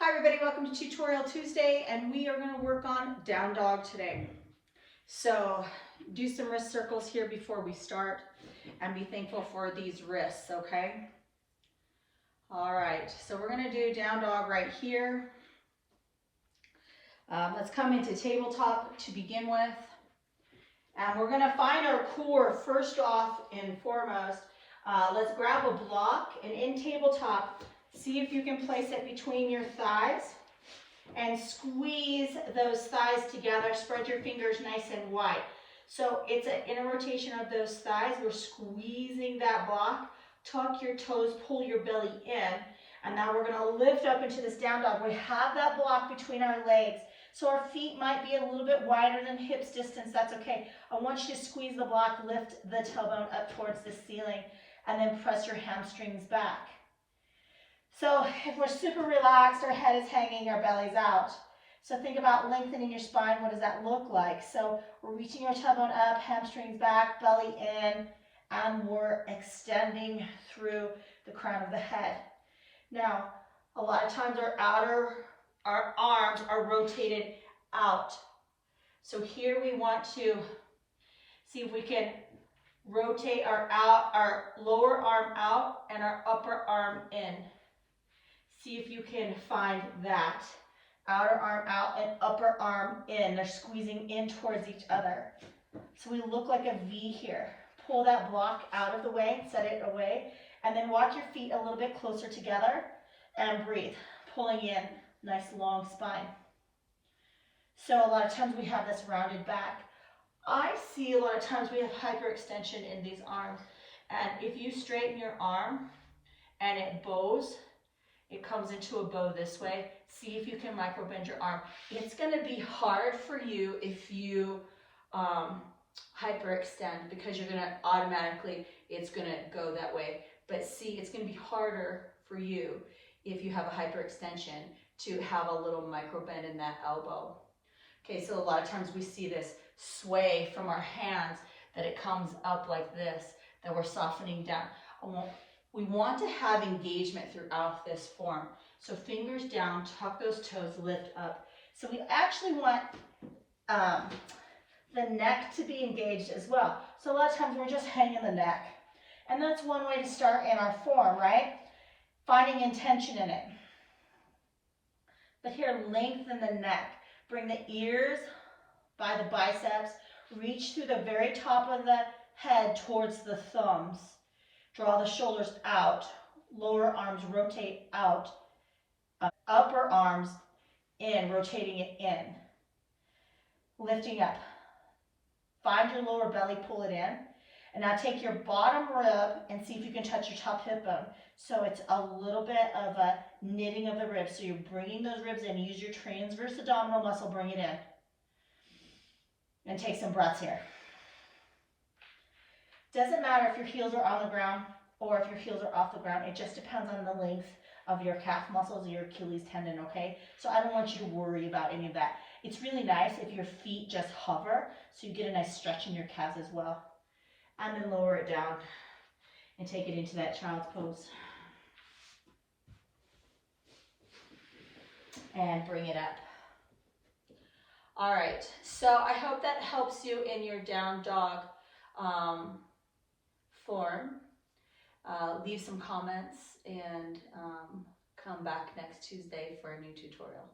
Hi everybody, welcome to Tutorial Tuesday, and we are going to work on down dog today. So do some wrist circles here before we start, and be thankful for these wrists, okay? All right, so we're going to do down dog right here. Let's come into tabletop to begin with. And we're going to find our core first off and foremost. Let's grab a block, and in tabletop, see if you can place it between your thighs. And squeeze those thighs together. Spread your fingers nice and wide. So it's an inner rotation of those thighs. We're squeezing that block. Tuck your toes, pull your belly in. And now we're going to lift up into this down dog. We have that block between our legs. So our feet might be a little bit wider than hips distance. That's okay. I want you to squeeze the block, lift the tailbone up towards the ceiling, and then press your hamstrings back. So if we're super relaxed, our head is hanging, our belly's out. So think about lengthening your spine. What does that look like? So we're reaching our tailbone up, hamstrings back, belly in, and we're extending through the crown of the head. Now, a lot of times our arms are rotated out. So here we want to see if we can rotate our lower arm out and our upper arm in. See if you can find that. Outer arm out and upper arm in. They're squeezing in towards each other. So we look like a V here. Pull that block out of the way, set it away, and then walk your feet a little bit closer together and breathe. Pulling in, nice long spine. So a lot of times we have this rounded back. I see a lot of times we have hyperextension in these arms. And if you straighten your arm and it bows, it comes into a bow this way. See if you can micro bend your arm. It's going to be hard for you if you hyperextend, because you're going to automatically, it's going to go that way. But see, it's going to be harder for you if you have a hyperextension to have a little micro bend in that elbow. Okay, so a lot of times we see this sway from our hands, that it comes up like this, that we're softening down. We want to have engagement throughout this form. So fingers down, tuck those toes, lift up. So we actually want the neck to be engaged as well. So a lot of times we're just hanging the neck. And that's one way to start in our form, right? Finding intention in it. But here, lengthen the neck. Bring the ears by the biceps. Reach through the very top of the head towards the thumbs. Draw the shoulders out, lower arms rotate out, upper arms in, rotating it in. Lifting up. Find your lower belly, pull it in. And now take your bottom rib and see if you can touch your top hip bone. So it's a little bit of a knitting of the ribs. So you're bringing those ribs in. Use your transverse abdominal muscle, bring it in. And take some breaths here. Doesn't matter if your heels are on the ground or if your heels are off the ground. It just depends on the length of your calf muscles or your Achilles tendon, okay? So I don't want you to worry about any of that. It's really nice if your feet just hover, so you get a nice stretch in your calves as well. And then lower it down and take it into that child's pose. And bring it up. All right, so I hope that helps you in your down dog form. Leave some comments and come back next Tuesday for a new tutorial.